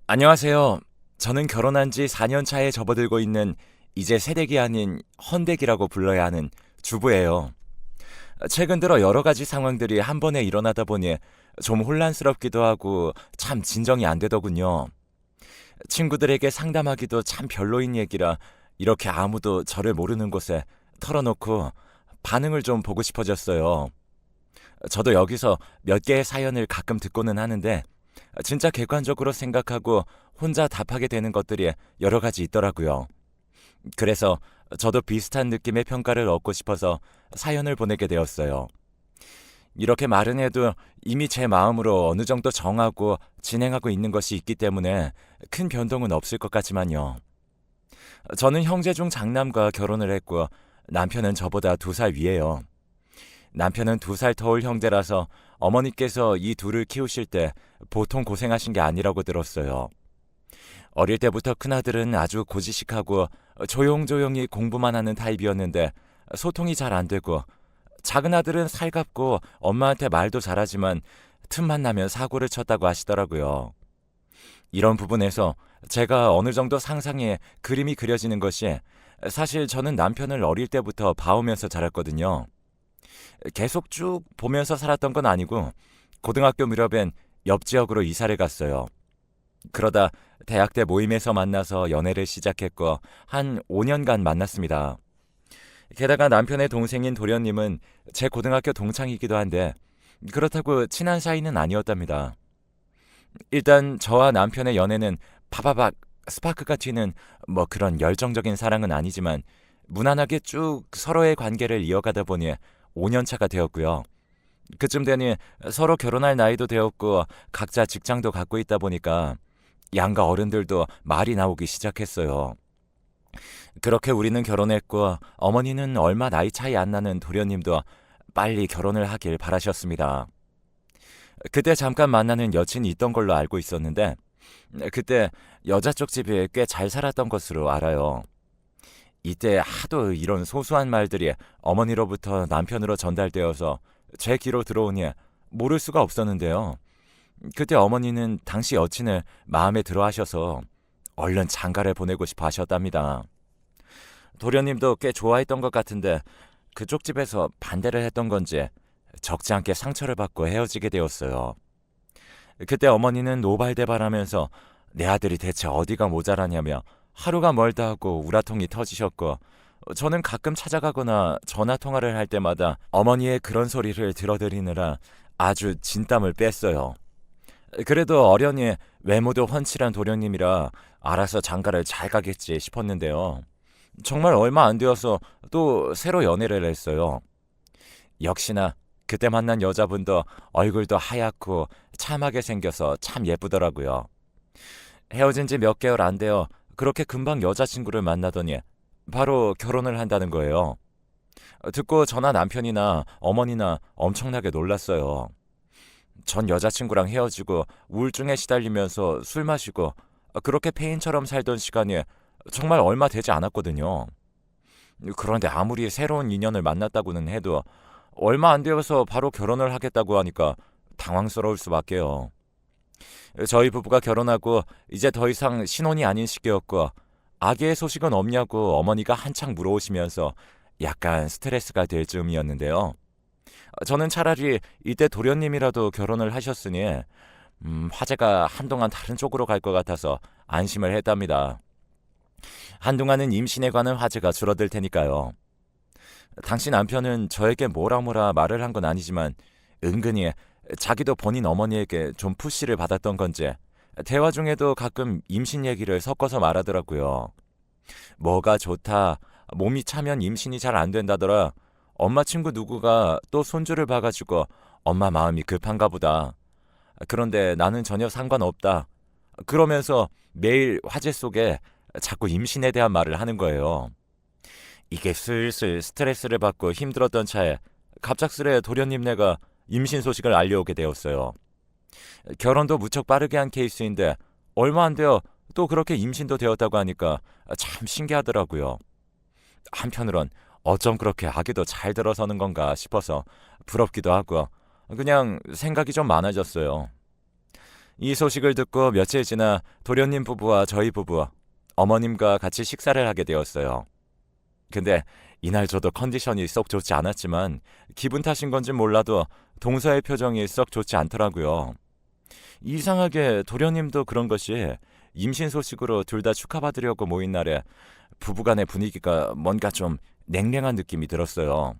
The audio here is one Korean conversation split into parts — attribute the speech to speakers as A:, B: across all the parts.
A: 안녕하세요. 저는 결혼한 지 4년 차에 접어들고 있는 이제 새댁이 아닌 헌댁이라고 불러야 하는 주부예요. 최근 들어 여러 가지 상황들이 한 번에 일어나다 보니 좀 혼란스럽기도 하고 참 진정이 안 되더군요. 친구들에게 상담하기도 참 별로인 얘기라 이렇게 아무도 저를 모르는 곳에 털어놓고 반응을 좀 보고 싶어졌어요. 저도 여기서 몇 개의 사연을 가끔 듣고는 하는데 진짜 객관적으로 생각하고 혼자 답하게 되는 것들이 여러 가지 있더라고요. 그래서 저도 비슷한 느낌의 평가를 얻고 싶어서 사연을 보내게 되었어요. 이렇게 말은 해도 이미 제 마음으로 어느 정도 정하고 진행하고 있는 것이 있기 때문에 큰 변동은 없을 것 같지만요. 저는 형제 중 장남과 결혼을 했고 남편은 저보다 2살 위에요. 남편은 2살 터울 형제라서 어머니께서 이 둘을 키우실 때 보통 고생하신 게 아니라고 들었어요. 어릴 때부터 큰아들은 아주 고지식하고 조용조용히 공부만 하는 타입이었는데 소통이 잘 안 되고, 작은 아들은 살갑고 엄마한테 말도 잘하지만 틈만 나면 사고를 쳤다고 하시더라고요. 이런 부분에서 제가 어느 정도 상상에 그림이 그려지는 것이, 사실 저는 남편을 어릴 때부터 봐오면서 자랐거든요. 계속 쭉 보면서 살았던 건 아니고 고등학교 무렵엔 옆 지역으로 이사를 갔어요. 그러다 대학 때 모임에서 만나서 연애를 시작했고 한 5년간 만났습니다. 게다가 남편의 동생인 도련님은 제 고등학교 동창이기도 한데 그렇다고 친한 사이는 아니었답니다. 일단 저와 남편의 연애는 바바박 스파크가 튀는 뭐 그런 열정적인 사랑은 아니지만 무난하게 쭉 서로의 관계를 이어가다 보니 5년 차가 되었고요. 그쯤 되니 서로 결혼할 나이도 되었고 각자 직장도 갖고 있다 보니까 양가 어른들도 말이 나오기 시작했어요. 그렇게 우리는 결혼했고 어머니는 얼마 나이 차이 안 나는 도련님도 빨리 결혼을 하길 바라셨습니다. 그때 잠깐 만나는 여친이 있던 걸로 알고 있었는데 그때 여자 쪽 집에 꽤 잘 살았던 것으로 알아요. 이때 하도 이런 소소한 말들이 어머니로부터 남편으로 전달되어서 제 귀로 들어오니 모를 수가 없었는데요. 그때 어머니는 당시 여친을 마음에 들어 하셔서 얼른 장가를 보내고 싶어 하셨답니다. 도련님도 꽤 좋아했던 것 같은데 그쪽 집에서 반대를 했던 건지 적지 않게 상처를 받고 헤어지게 되었어요. 그때 어머니는 노발대발하면서 내 아들이 대체 어디가 모자라냐며 하루가 멀다 하고 우라통이 터지셨고, 저는 가끔 찾아가거나 전화 통화를 할 때마다 어머니의 그런 소리를 들어드리느라 아주 진땀을 뺐어요. 그래도 어련히 외모도 훤칠한 도련님이라 알아서 장가를 잘 가겠지 싶었는데요. 정말 얼마 안 되어서 또 새로 연애를 했어요. 역시나 그때 만난 여자분도 얼굴도 하얗고 참하게 생겨서 참 예쁘더라고요. 헤어진 지 몇 개월 안 되어 그렇게 금방 여자친구를 만나더니 바로 결혼을 한다는 거예요. 듣고 저나 남편이나 어머니나 엄청나게 놀랐어요. 전 여자친구랑 헤어지고 우울증에 시달리면서 술 마시고 그렇게 폐인처럼 살던 시간이 정말 얼마 되지 않았거든요. 그런데 아무리 새로운 인연을 만났다고는 해도 얼마 안 되어서 바로 결혼을 하겠다고 하니까 당황스러울 수밖에요. 저희 부부가 결혼하고 이제 더 이상 신혼이 아닌 시기였고 아기의 소식은 없냐고 어머니가 한창 물어오시면서 약간 스트레스가 될 즈음이었는데요. 저는 차라리 이때 도련님이라도 결혼을 하셨으니 화제가 한동안 다른 쪽으로 갈 것 같아서 안심을 했답니다. 한동안은 임신에 관한 화제가 줄어들 테니까요. 당시 남편은 저에게 뭐라 뭐라 말을 한 건 아니지만 은근히 자기도 본인 어머니에게 좀 푸시를 받았던 건지 대화 중에도 가끔 임신 얘기를 섞어서 말하더라고요. 뭐가 좋다, 몸이 차면 임신이 잘 안 된다더라, 엄마 친구 누구가 또 손주를 봐가지고 엄마 마음이 급한가 보다, 그런데 나는 전혀 상관없다, 그러면서 매일 화제 속에 자꾸 임신에 대한 말을 하는 거예요. 이게 슬슬 스트레스를 받고 힘들었던 차에 갑작스레 도련님네가 임신 소식을 알려오게 되었어요. 결혼도 무척 빠르게 한 케이스인데 얼마 안 되어 또 그렇게 임신도 되었다고 하니까 참 신기하더라고요. 한편으론 어쩜 그렇게 아기도 잘 들어서는 건가 싶어서 부럽기도 하고 그냥 생각이 좀 많아졌어요. 이 소식을 듣고 며칠 지나 도련님 부부와 저희 부부, 어머님과 같이 식사를 하게 되었어요. 근데 이날 저도 컨디션이 썩 좋지 않았지만 기분 탓인 건지 몰라도 동서의 표정이 썩 좋지 않더라고요. 이상하게 도련님도 그런 것이 임신 소식으로 둘 다 축하받으려고 모인 날에 부부간의 분위기가 뭔가 좀 냉랭한 느낌이 들었어요.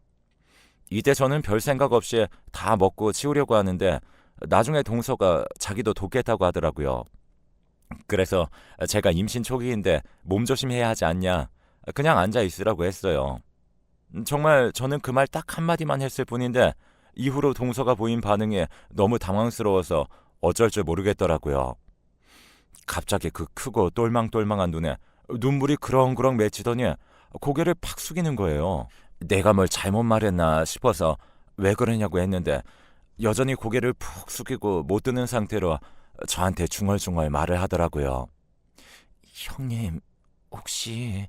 A: 이때 저는 별 생각 없이 다 먹고 치우려고 하는데 나중에 동서가 자기도 돕겠다고 하더라고요. 그래서 제가 임신 초기인데 몸조심해야 하지 않냐, 그냥 앉아 있으라고 했어요. 정말 저는 그 말 딱 한마디만 했을 뿐인데 이후로 동서가 보인 반응이 너무 당황스러워서 어쩔 줄 모르겠더라고요. 갑자기 그 크고 똘망똘망한 눈에 눈물이 그렁그렁 맺히더니 고개를 팍 숙이는 거예요. 내가 뭘 잘못 말했나 싶어서 왜 그러냐고 했는데 여전히 고개를 푹 숙이고 못 드는 상태로 저한테 중얼중얼 말을 하더라고요. 형님, 혹시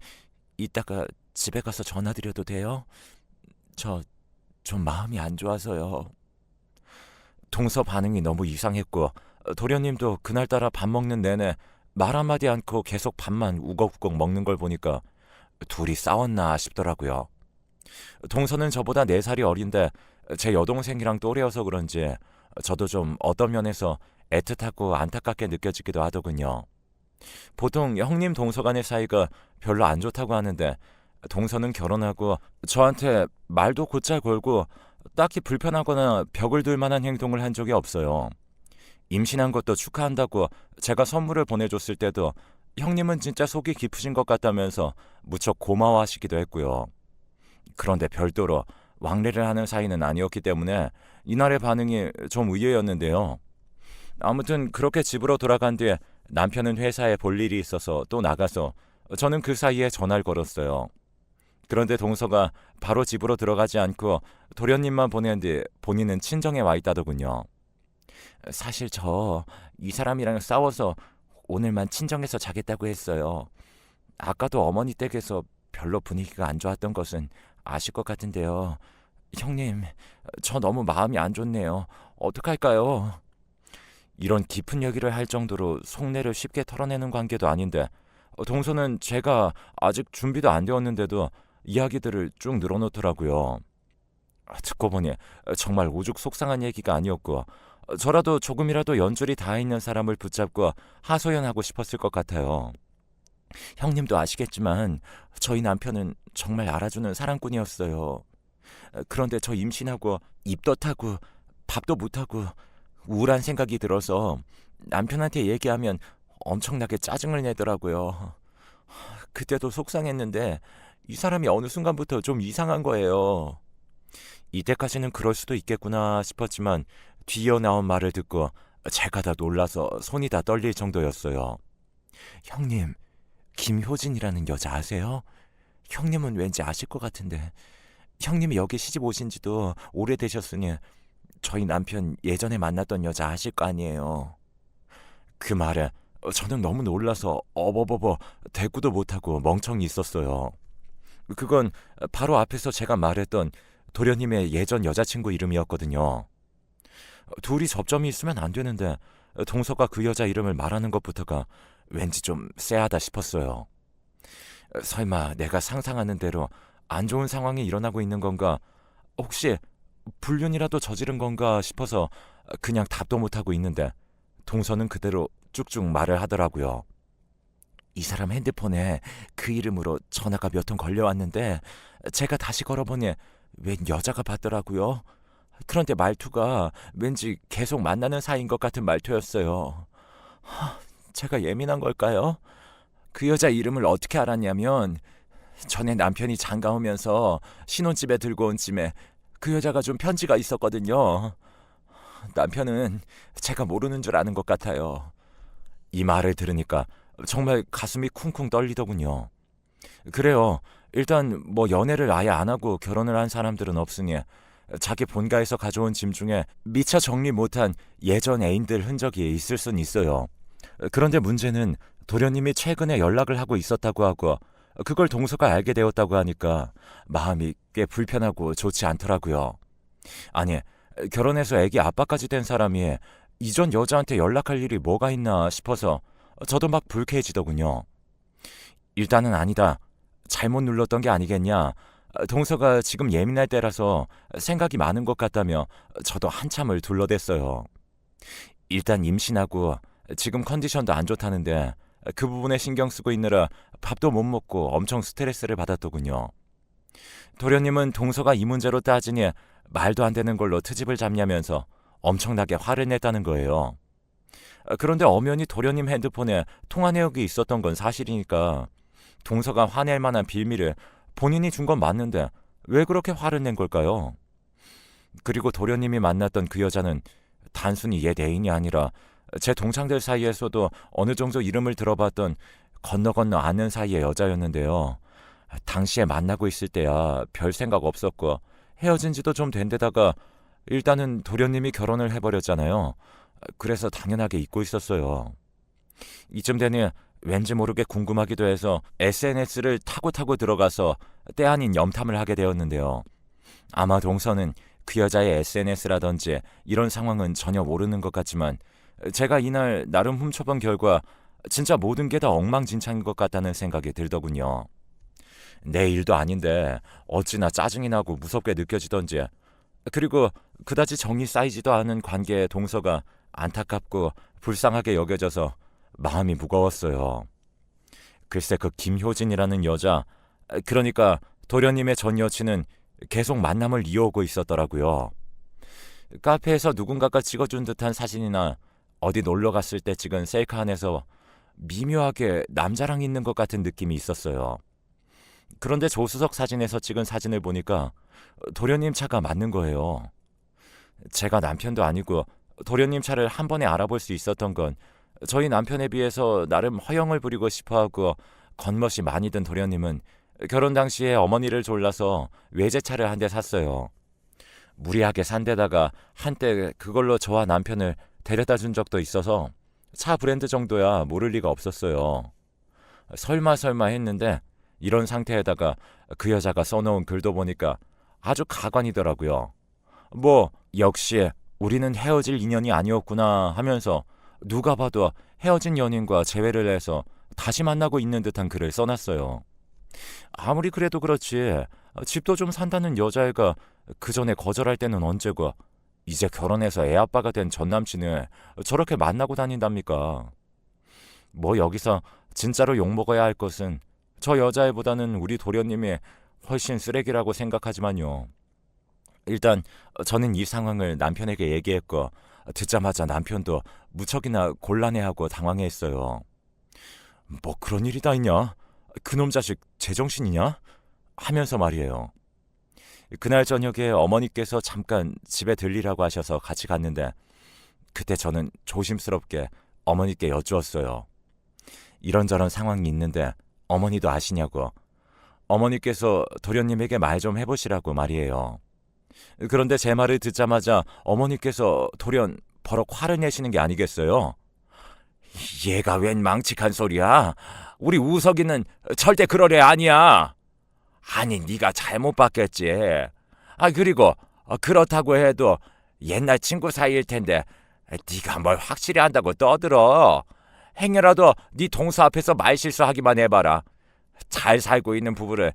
A: 이따가 집에 가서 전화드려도 돼요? 저 좀 마음이 안 좋아서요. 동서 반응이 너무 이상했고 도련님도 그날따라 밥 먹는 내내 말 한마디 않고 계속 밥만 우걱우걱 먹는 걸 보니까 둘이 싸웠나 싶더라고요. 동서는 저보다 4살이 어린데 제 여동생이랑 또래여서 그런지 저도 좀 어떤 면에서 애틋하고 안타깝게 느껴지기도 하더군요. 보통 형님 동서 간의 사이가 별로 안 좋다고 하는데 동서는 결혼하고 저한테 말도 곧잘 걸고 딱히 불편하거나 벽을 둘 만한 행동을 한 적이 없어요. 임신한 것도 축하한다고 제가 선물을 보내줬을 때도 형님은 진짜 속이 깊으신 것 같다면서 무척 고마워하시기도 했고요. 그런데 별도로 왕래를 하는 사이는 아니었기 때문에 이날의 반응이 좀 의외였는데요. 아무튼 그렇게 집으로 돌아간 뒤에 남편은 회사에 볼 일이 있어서 또 나가서 저는 그 사이에 전화를 걸었어요. 그런데 동서가 바로 집으로 들어가지 않고 도련님만 보낸 뒤 본인은 친정에 와 있다더군요. 사실 저 이 사람이랑 싸워서 오늘만 친정에서 자겠다고 했어요. 아까도 어머니 댁에서 별로 분위기가 안 좋았던 것은 아실 것 같은데요. 형님, 저 너무 마음이 안 좋네요. 어떡할까요? 이런 깊은 얘기를 할 정도로 속내를 쉽게 털어내는 관계도 아닌데 동서는 제가 아직 준비도 안 되었는데도 이야기들을 쭉 늘어놓더라고요. 듣고 보니 정말 오죽 속상한 얘기가 아니었고 저라도 조금이라도 연줄이 닿아 있는 사람을 붙잡고 하소연하고 싶었을 것 같아요. 형님도 아시겠지만 저희 남편은 정말 알아주는 사랑꾼이었어요. 그런데 저 임신하고 입도 타고 밥도 못하고 우울한 생각이 들어서 남편한테 얘기하면 엄청나게 짜증을 내더라고요. 그때도 속상했는데 이 사람이 어느 순간부터 좀 이상한 거예요. 이때까지는 그럴 수도 있겠구나 싶었지만 뒤이어 나온 말을 듣고 제가 다 놀라서 손이 다 떨릴 정도였어요. 형님, 김효진이라는 여자 아세요? 형님은 왠지 아실 것 같은데 형님이 여기 시집 오신 지도 오래되셨으니 저희 남편 예전에 만났던 여자 아실 거 아니에요. 그 말에 저는 너무 놀라서 어버버버 대꾸도 못하고 멍청이 있었어요. 그건 바로 앞에서 제가 말했던 도련님의 예전 여자친구 이름이었거든요. 둘이 접점이 있으면 안 되는데 동서가 그 여자 이름을 말하는 것부터가 왠지 좀 쎄하다 싶었어요. 설마 내가 상상하는 대로 안 좋은 상황이 일어나고 있는 건가? 혹시 불륜이라도 저지른 건가 싶어서 그냥 답도 못하고 있는데 동서는 그대로 쭉쭉 말을 하더라고요. 이 사람 핸드폰에 그 이름으로 전화가 몇 통 걸려왔는데 제가 다시 걸어보니 웬 여자가 받더라고요. 그런데 말투가 왠지 계속 만나는 사이인 것 같은 말투였어요. 제가 예민한 걸까요? 그 여자 이름을 어떻게 알았냐면 전에 남편이 장가 오면서 신혼집에 들고 온 짐에 그 여자가 준 편지가 있었거든요. 남편은 제가 모르는 줄 아는 것 같아요. 이 말을 들으니까 정말 가슴이 쿵쿵 떨리더군요. 그래요. 일단 뭐 연애를 아예 안 하고 결혼을 한 사람들은 없으니 자기 본가에서 가져온 짐 중에 미처 정리 못한 예전 애인들 흔적이 있을 순 있어요. 그런데 문제는 도련님이 최근에 연락을 하고 있었다고 하고 그걸 동서가 알게 되었다고 하니까 마음이 꽤 불편하고 좋지 않더라고요. 아니, 결혼해서 애기 아빠까지 된 사람이 이전 여자한테 연락할 일이 뭐가 있나 싶어서 저도 막 불쾌해지더군요. 일단은 아니다. 잘못 눌렀던 게 아니겠냐. 동서가 지금 예민할 때라서 생각이 많은 것 같다며 저도 한참을 둘러댔어요. 일단 임신하고 지금 컨디션도 안 좋다는데 그 부분에 신경 쓰고 있느라 밥도 못 먹고 엄청 스트레스를 받았더군요. 도련님은 동서가 이 문제로 따지니 말도 안 되는 걸로 트집을 잡냐면서 엄청나게 화를 냈다는 거예요. 그런데 엄연히 도련님 핸드폰에 통화 내역이 있었던 건 사실이니까 동서가 화낼 만한 빌미를 본인이 준 건 맞는데 왜 그렇게 화를 낸 걸까요? 그리고 도련님이 만났던 그 여자는 단순히 옛 애인이 아니라 제 동창들 사이에서도 어느 정도 이름을 들어봤던 건너 건너 아는 사이의 여자였는데요. 당시에 만나고 있을 때야 별 생각 없었고 헤어진 지도 좀 된 데다가 일단은 도련님이 결혼을 해버렸잖아요. 그래서 당연하게 잊고 있었어요. 이쯤 되니 왠지 모르게 궁금하기도 해서 SNS를 타고 들어가서 때 아닌 염탐을 하게 되었는데요. 아마 동서는 그 여자의 SNS라든지 이런 상황은 전혀 모르는 것 같지만 제가 이날 나름 훔쳐본 결과 진짜 모든 게 다 엉망진창인 것 같다는 생각이 들더군요. 내 일도 아닌데 어찌나 짜증이 나고 무섭게 느껴지던지, 그리고 그다지 정이 쌓이지도 않은 관계의 동서가 안타깝고 불쌍하게 여겨져서 마음이 무거웠어요. 글쎄 그 김효진이라는 여자, 그러니까 도련님의 전 여친은 계속 만남을 이어오고 있었더라고요. 카페에서 누군가가 찍어준 듯한 사진이나 어디 놀러 갔을 때 찍은 셀카 안에서 미묘하게 남자랑 있는 것 같은 느낌이 있었어요. 그런데 조수석 사진에서 찍은 사진을 보니까 도련님 차가 맞는 거예요. 제가 남편도 아니고 도련님 차를 한 번에 알아볼 수 있었던 건 저희 남편에 비해서 나름 허영을 부리고 싶어하고 겉멋이 많이 든 도련님은 결혼 당시에 어머니를 졸라서 외제차를 한 대 샀어요. 무리하게 산 데다가 한때 그걸로 저와 남편을 데려다 준 적도 있어서 차 브랜드 정도야 모를 리가 없었어요. 설마 했는데 이런 상태에다가 그 여자가 써놓은 글도 보니까 아주 가관이더라고요. 뭐 역시 우리는 헤어질 인연이 아니었구나 하면서 누가 봐도 헤어진 연인과 재회를 해서 다시 만나고 있는 듯한 글을 써놨어요. 아무리 그래도 그렇지 집도 좀 산다는 여자애가 그 전에 거절할 때는 언제고 이제 결혼해서 애 아빠가 된 전 남친을 저렇게 만나고 다닌답니까? 뭐 여기서 진짜로 욕먹어야 할 것은 저 여자애보다는 우리 도련님이 훨씬 쓰레기라고 생각하지만요. 일단 저는 이 상황을 남편에게 얘기했고 듣자마자 남편도 무척이나 곤란해하고 당황해했어요. 뭐 그런 일이 다 있냐? 그놈 자식 제정신이냐? 하면서 말이에요. 그날 저녁에 어머니께서 잠깐 집에 들리라고 하셔서 같이 갔는데 그때 저는 조심스럽게 어머니께 여쭈었어요. 이런저런 상황이 있는데 어머니도 아시냐고. 어머니께서 도련님에게 말 좀 해보시라고 말이에요. 그런데 제 말을 듣자마자 어머니께서 돌연 버럭 화를 내시는 게 아니겠어요? 얘가 웬 망측한 소리야? 우리 우석이는 절대 그럴 애 아니야. 아니 네가 잘못 봤겠지. 그리고 그렇다고 해도 옛날 친구 사이일 텐데 네가 뭘 확실히 한다고 떠들어. 행여라도 네 동서 앞에서 말실수하기만 해봐라. 잘 살고 있는 부부를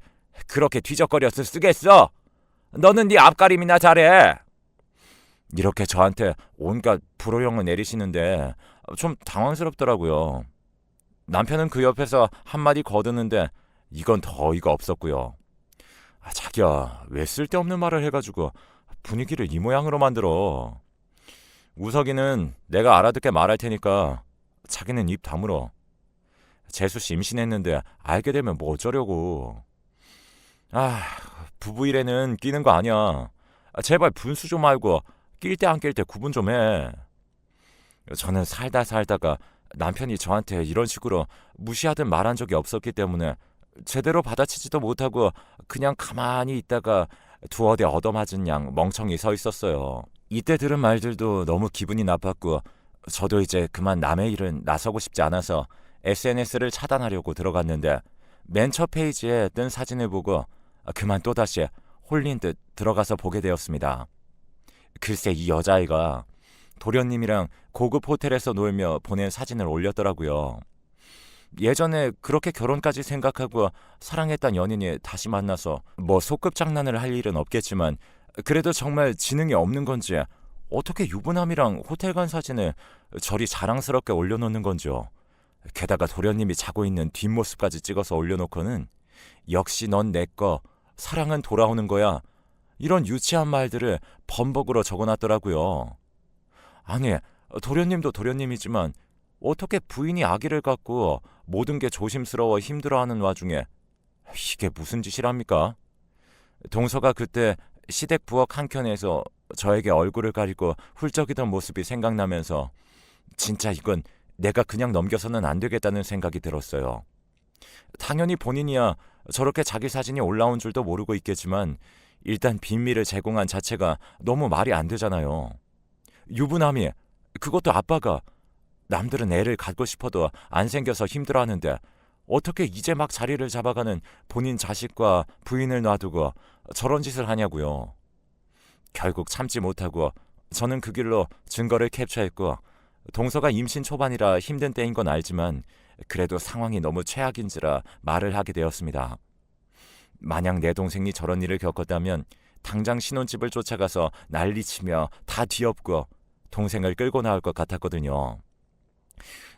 A: 그렇게 뒤적거려서 쓰겠어? 너는 네 앞가림이나 잘해. 이렇게 저한테 온갖 불호령을 내리시는데 좀 당황스럽더라고요. 남편은 그 옆에서 한마디 거드는데 이건 더 어이가 없었고요. 자기야 왜 쓸데없는 말을 해가지고 분위기를 이 모양으로 만들어. 우석이는 내가 알아듣게 말할 테니까 자기는 입 다물어. 재수씨 임신했는데 알게 되면 뭐 어쩌려고. 부부 일에는 끼는 거 아니야. 제발 분수 좀 알고 낄 때 안 낄 때 구분 좀 해. 저는 살다가 남편이 저한테 이런 식으로 무시하든 말한 적이 없었기 때문에 제대로 받아치지도 못하고 그냥 가만히 있다가 두어 대 얻어맞은 양 멍청이 서 있었어요. 이때 들은 말들도 너무 기분이 나빴고 저도 이제 그만 남의 일은 나서고 싶지 않아서 SNS를 차단하려고 들어갔는데 맨 첫 페이지에 뜬 사진을 보고 그만 또다시 홀린 듯 들어가서 보게 되었습니다. 글쎄 이 여자아이가 도련님이랑 고급 호텔에서 놀며 보낸 사진을 올렸더라고요. 예전에 그렇게 결혼까지 생각하고 사랑했던 연인이 다시 만나서 뭐 소꿉 장난을 할 일은 없겠지만 그래도 정말 지능이 없는 건지 어떻게 유부남이랑 호텔 간 사진을 저리 자랑스럽게 올려놓는 건지요. 게다가 도련님이 자고 있는 뒷모습까지 찍어서 올려놓고는 역시 넌 내 거, 사랑은 돌아오는 거야. 이런 유치한 말들을 범벅으로 적어놨더라고요. 아니, 도련님도 도련님이지만 어떻게 부인이 아기를 갖고 모든 게 조심스러워 힘들어하는 와중에 이게 무슨 짓이랍니까? 동서가 그때 시댁 부엌 한켠에서 저에게 얼굴을 가리고 훌쩍이던 모습이 생각나면서 진짜 이건 내가 그냥 넘겨서는 안 되겠다는 생각이 들었어요. 당연히 본인이야 저렇게 자기 사진이 올라온 줄도 모르고 있겠지만 일단 비밀을 제공한 자체가 너무 말이 안 되잖아요. 유부남이, 그것도 아빠가, 남들은 애를 갖고 싶어도 안 생겨서 힘들어하는데 어떻게 이제 막 자리를 잡아가는 본인 자식과 부인을 놔두고 저런 짓을 하냐고요. 결국 참지 못하고 저는 그 길로 증거를 캡처했고 동서가 임신 초반이라 힘든 때인 건 알지만 그래도 상황이 너무 최악인지라 말을 하게 되었습니다. 만약 내 동생이 저런 일을 겪었다면 당장 신혼집을 쫓아가서 난리치며 다 뒤엎고 동생을 끌고 나올 것 같았거든요.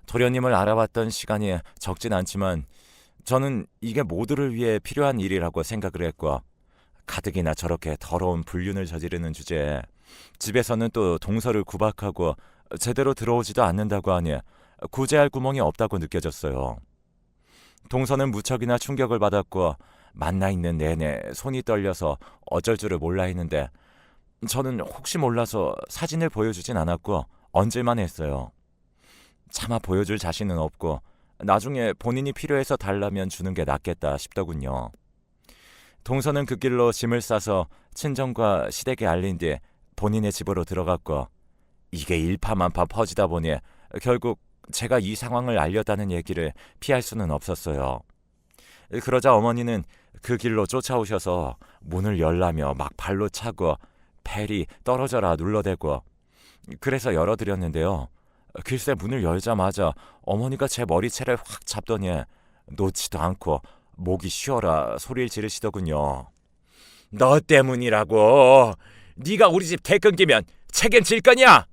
A: 도련님을 알아봤던 시간이 적진 않지만 저는 이게 모두를 위해 필요한 일이라고 생각을 했고 가뜩이나 저렇게 더러운 불륜을 저지르는 주제에 집에서는 또 동서를 구박하고 제대로 들어오지도 않는다고 하니 구제할 구멍이 없다고 느껴졌어요. 동서는 무척이나 충격을 받았고 만나 있는 내내 손이 떨려서 어쩔 줄을 몰라 했는데 저는 혹시 몰라서 사진을 보여주진 않았고 얹을만 했어요. 차마 보여줄 자신은 없고 나중에 본인이 필요해서 달라면 주는 게 낫겠다 싶더군요. 동서는 그 길로 짐을 싸서 친정과 시댁에 알린 뒤 본인의 집으로 들어갔고 이게 일파만파 퍼지다 보니 결국 제가 이 상황을 알렸다는 얘기를 피할 수는 없었어요. 그러자 어머니는 그 길로 쫓아오셔서 문을 열라며 막 발로 차고 벨이 떨어져라 눌러대고 그래서 열어드렸는데요. 글쎄 문을 열자마자 어머니가 제 머리채를 확 잡더니 놓지도 않고 목이 쉬어라 소리를 지르시더군요. 너 때문이라고. 네가 우리 집 대 끊기면 책임질 거냐?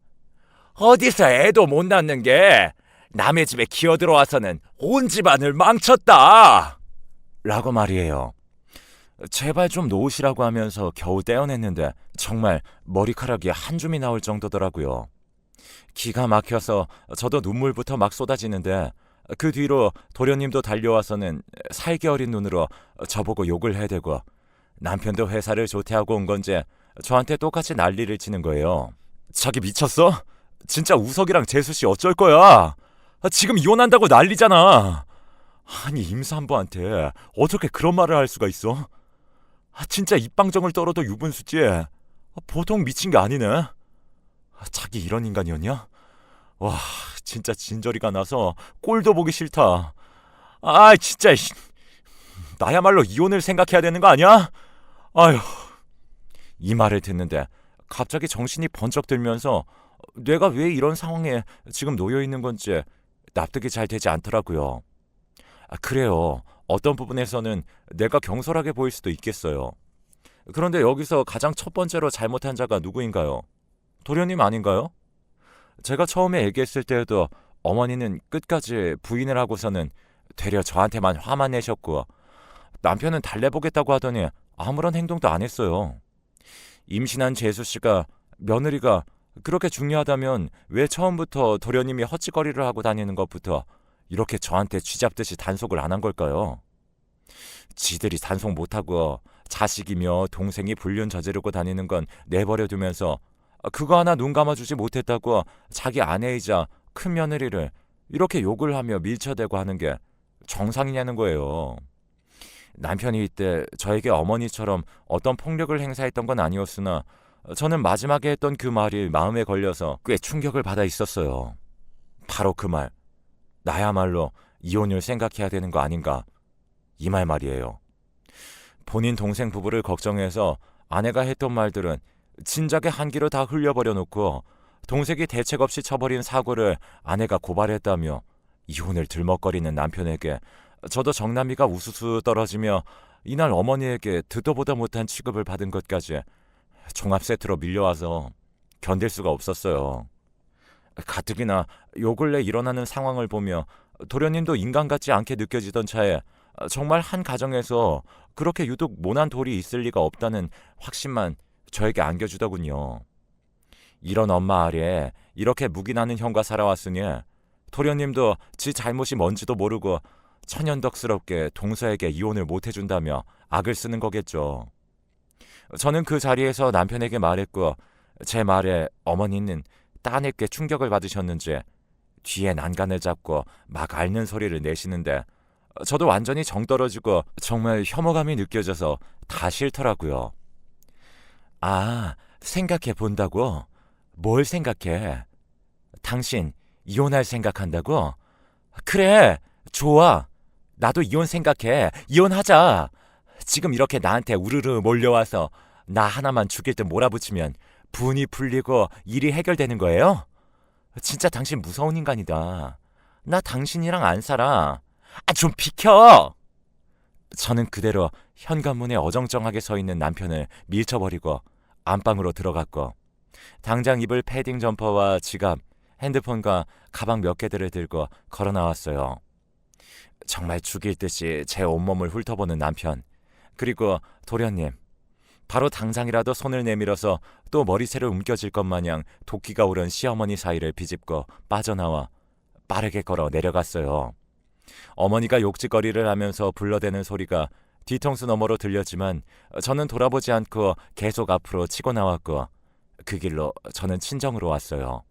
A: 어디서 애도 못 낳는 게 남의 집에 기어들어와서는 온 집안을 망쳤다. 라고 말이에요. 제발 좀 놓으시라고 하면서 겨우 떼어냈는데 정말 머리카락이 한 줌이 나올 정도더라고요. 기가 막혀서 저도 눈물부터 막 쏟아지는데 그 뒤로 도련님도 달려와서는 살기 어린 눈으로 저보고 욕을 해대고 남편도 회사를 조퇴하고 온 건지 저한테 똑같이 난리를 치는 거예요. 자기 미쳤어? 진짜 우석이랑 재수씨 어쩔 거야? 지금 이혼한다고 난리잖아. 아니 임산부한테 어떻게 그런 말을 할 수가 있어? 진짜 입방정을 떨어도 유분수지. 보통 미친 게 아니네. 자기 이런 인간이었냐? 와 진짜 진저리가 나서 꼴도 보기 싫다. 아 진짜 나야말로 이혼을 생각해야 되는 거 아니야? 아휴. 이 말을 듣는데 갑자기 정신이 번쩍 들면서 내가 왜 이런 상황에 지금 놓여 있는 건지 납득이 잘 되지 않더라고요. 그래요. 어떤 부분에서는 내가 경솔하게 보일 수도 있겠어요. 그런데 여기서 가장 첫 번째로 잘못한 자가 누구인가요? 도련님 아닌가요? 제가 처음에 얘기했을 때에도 어머니는 끝까지 부인을 하고서는 되려 저한테만 화만 내셨고 남편은 달래보겠다고 하더니 아무런 행동도 안 했어요. 임신한 재수씨가 며느리가 그렇게 중요하다면 왜 처음부터 도련님이 헛짓거리를 하고 다니는 것부터 이렇게 저한테 쥐잡듯이 단속을 안 한 걸까요? 지들이 단속 못하고 자식이며 동생이 불륜 저지르고 다니는 건 내버려 두면서 그거 하나 눈 감아주지 못했다고 자기 아내이자 큰 며느리를 이렇게 욕을 하며 밀쳐대고 하는 게 정상이냐는 거예요. 남편이 이때 저에게 어머니처럼 어떤 폭력을 행사했던 건 아니었으나 저는 마지막에 했던 그 말이 마음에 걸려서 꽤 충격을 받아 있었어요. 바로 그 말. 나야말로 이혼을 생각해야 되는 거 아닌가. 이 말 말이에요. 본인 동생 부부를 걱정해서 아내가 했던 말들은 진작에 한기로 다 흘려버려 놓고 동생이 대책 없이 쳐버린 사고를 아내가 고발했다며 이혼을 들먹거리는 남편에게 저도 정남이가 우수수 떨어지며 이날 어머니에게 듣도 보다 못한 취급을 받은 것까지 종합 세트로 밀려와서 견딜 수가 없었어요. 가뜩이나 요 근래 일어나는 상황을 보며 도련님도 인간 같지 않게 느껴지던 차에 정말 한 가정에서 그렇게 유독 모난 돌이 있을 리가 없다는 확신만 저에게 안겨주더군요. 이런 엄마 아래 이렇게 묵인하는 형과 살아왔으니 도련님도 지 잘못이 뭔지도 모르고 천연덕스럽게 동서에게 이혼을 못해준다며 악을 쓰는 거겠죠. 저는 그 자리에서 남편에게 말했고 제 말에 어머니는 따nep게 충격을 받으셨는지 뒤에 난간을 잡고 막 앓는 소리를 내시는데 저도 완전히 정 떨어지고 정말 혐오감이 느껴져서 다 싫더라고요. 아, 생각해 본다고? 뭘 생각해? 당신 이혼할 생각한다고? 그래, 좋아. 나도 이혼 생각해. 이혼하자. 지금 이렇게 나한테 우르르 몰려와서 나 하나만 죽일 듯 몰아붙이면 분이 풀리고 일이 해결되는 거예요? 진짜 당신 무서운 인간이다. 나 당신이랑 안 살아. 아, 좀 비켜! 저는 그대로 현관문에 어정쩡하게 서 있는 남편을 밀쳐버리고 안방으로 들어갔고 당장 입을 패딩 점퍼와 지갑, 핸드폰과 가방 몇 개들을 들고 걸어 나왔어요. 정말 죽일 듯이 제 온몸을 훑어보는 남편, 그리고 도련님. 바로 당장이라도 손을 내밀어서 또 머리채를 움켜쥘 것 마냥 도끼가 오른 시어머니 사이를 비집고 빠져나와 빠르게 걸어 내려갔어요. 어머니가 욕짓거리를 하면서 불러대는 소리가 뒤통수 너머로 들렸지만 저는 돌아보지 않고 계속 앞으로 치고 나왔고 그 길로 저는 친정으로 왔어요.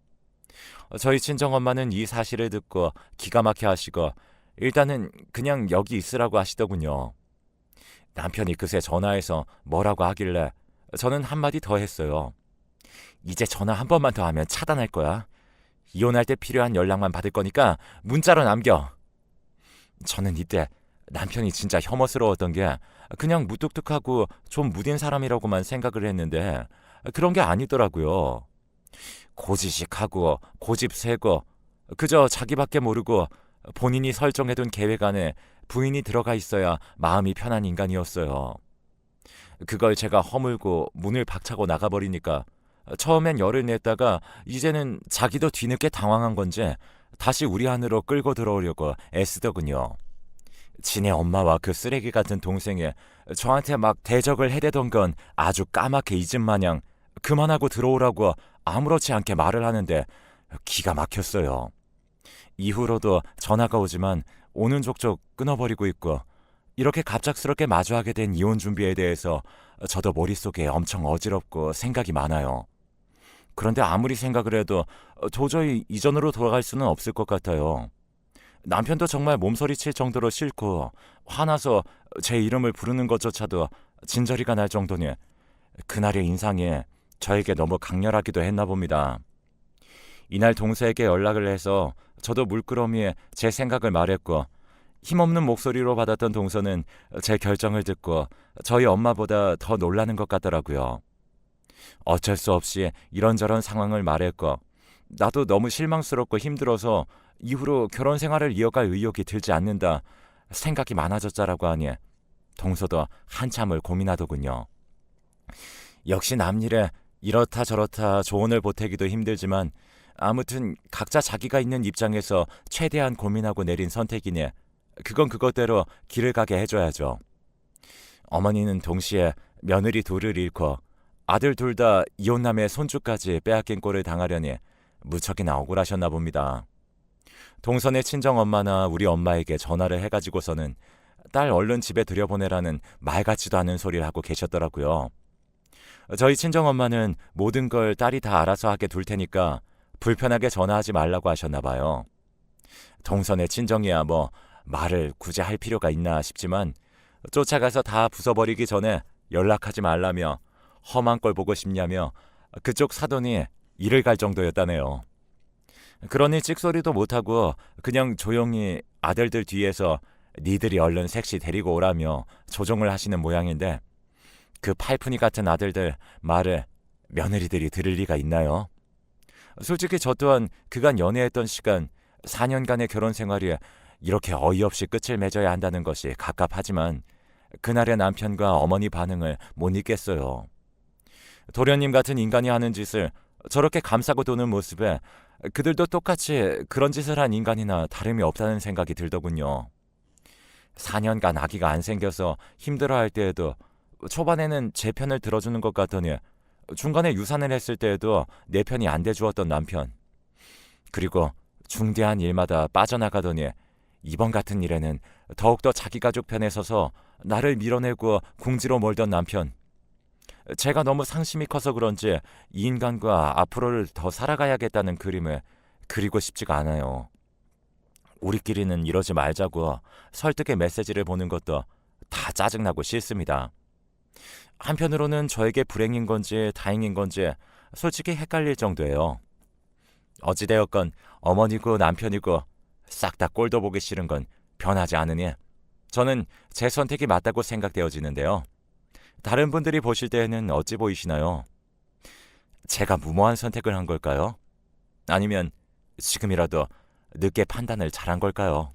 A: 저희 친정엄마는 이 사실을 듣고 기가 막혀 하시고 일단은 그냥 여기 있으라고 하시더군요. 남편이 그새 전화해서 뭐라고 하길래 저는 한마디 더 했어요. 이제 전화 한 번만 더 하면 차단할 거야. 이혼할 때 필요한 연락만 받을 거니까 문자로 남겨. 저는 이때 남편이 진짜 혐오스러웠던 게 그냥 무뚝뚝하고 좀 무딘 사람이라고만 생각을 했는데 그런 게 아니더라고요. 고지식하고 고집 세고 그저 자기밖에 모르고 본인이 설정해둔 계획 안에 부인이 들어가 있어야 마음이 편한 인간이었어요. 그걸 제가 허물고 문을 박차고 나가버리니까 처음엔 열을 냈다가 이제는 자기도 뒤늦게 당황한 건지 다시 우리 안으로 끌고 들어오려고 애쓰더군요. 지네 엄마와 그 쓰레기 같은 동생이 저한테 막 대적을 해대던 건 아주 까맣게 잊은 마냥 그만하고 들어오라고 아무렇지 않게 말을 하는데 기가 막혔어요. 이후로도 전화가 오지만 오는 족족 끊어버리고 있고 이렇게 갑작스럽게 마주하게 된 이혼 준비에 대해서 저도 머릿속에 엄청 어지럽고 생각이 많아요. 그런데 아무리 생각을 해도 도저히 이전으로 돌아갈 수는 없을 것 같아요. 남편도 정말 몸서리칠 정도로 싫고 화나서 제 이름을 부르는 것조차도 진저리가 날 정도니 그날의 인상이 저에게 너무 강렬하기도 했나 봅니다. 이날 동서에게 연락을 해서 저도 물끄러미에 제 생각을 말했고 힘없는 목소리로 받았던 동서는 제 결정을 듣고 저희 엄마보다 더 놀라는 것 같더라고요. 어쩔 수 없이 이런저런 상황을 말했고 나도 너무 실망스럽고 힘들어서 이후로 결혼 생활을 이어갈 의욕이 들지 않는다 생각이 많아졌자라고 하니 동서도 한참을 고민하더군요. 역시 남일에 이렇다 저렇다 조언을 보태기도 힘들지만 아무튼 각자 자기가 있는 입장에서 최대한 고민하고 내린 선택이니 그건 그것대로 길을 가게 해줘야죠. 어머니는 동시에 며느리 둘을 잃고 아들 둘 다 이혼남의 손주까지 빼앗긴 꼴을 당하려니 무척이나 억울하셨나 봅니다. 동선의 친정엄마나 우리 엄마에게 전화를 해가지고서는 딸 얼른 집에 들여보내라는 말 같지도 않은 소리를 하고 계셨더라고요. 저희 친정엄마는 모든 걸 딸이 다 알아서 하게 둘 테니까 불편하게 전화하지 말라고 하셨나 봐요. 동선의 친정이야 뭐 말을 굳이 할 필요가 있나 싶지만 쫓아가서 다 부숴버리기 전에 연락하지 말라며 험한 꼴 보고 싶냐며 그쪽 사돈이 이를 갈 정도였다네요. 그러니 찍소리도 못하고 그냥 조용히 아들들 뒤에서 니들이 얼른 색시 데리고 오라며 조종을 하시는 모양인데 그 팔푼이 같은 아들들 말을 며느리들이 들을 리가 있나요? 솔직히 저 또한 그간 연애했던 시간 4년간의 결혼 생활이 이렇게 어이없이 끝을 맺어야 한다는 것이 갑갑하지만 그날의 남편과 어머니 반응을 못 잊겠어요. 도련님 같은 인간이 하는 짓을 저렇게 감싸고 도는 모습에 그들도 똑같이 그런 짓을 한 인간이나 다름이 없다는 생각이 들더군요. 4년간 아기가 안 생겨서 힘들어할 때에도 초반에는 제 편을 들어주는 것 같더니 중간에 유산을 했을 때에도 내 편이 안 돼주었던 남편. 그리고 중대한 일마다 빠져나가더니 이번 같은 일에는 더욱더 자기 가족 편에 서서 나를 밀어내고 궁지로 몰던 남편. 제가 너무 상심이 커서 그런지 이 인간과 앞으로를 더 살아가야겠다는 그림을 그리고 싶지가 않아요. 우리끼리는 이러지 말자고 설득의 메시지를 보는 것도 다 짜증나고 싫습니다. 한편으로는 저에게 불행인 건지 다행인 건지 솔직히 헷갈릴 정도예요. 어찌되었건 어머니고 남편이고 싹 다 꼴도 보기 싫은 건 변하지 않으니 저는 제 선택이 맞다고 생각되어지는데요. 다른 분들이 보실 때에는 어찌 보이시나요? 제가 무모한 선택을 한 걸까요? 아니면 지금이라도 늦게 판단을 잘한 걸까요?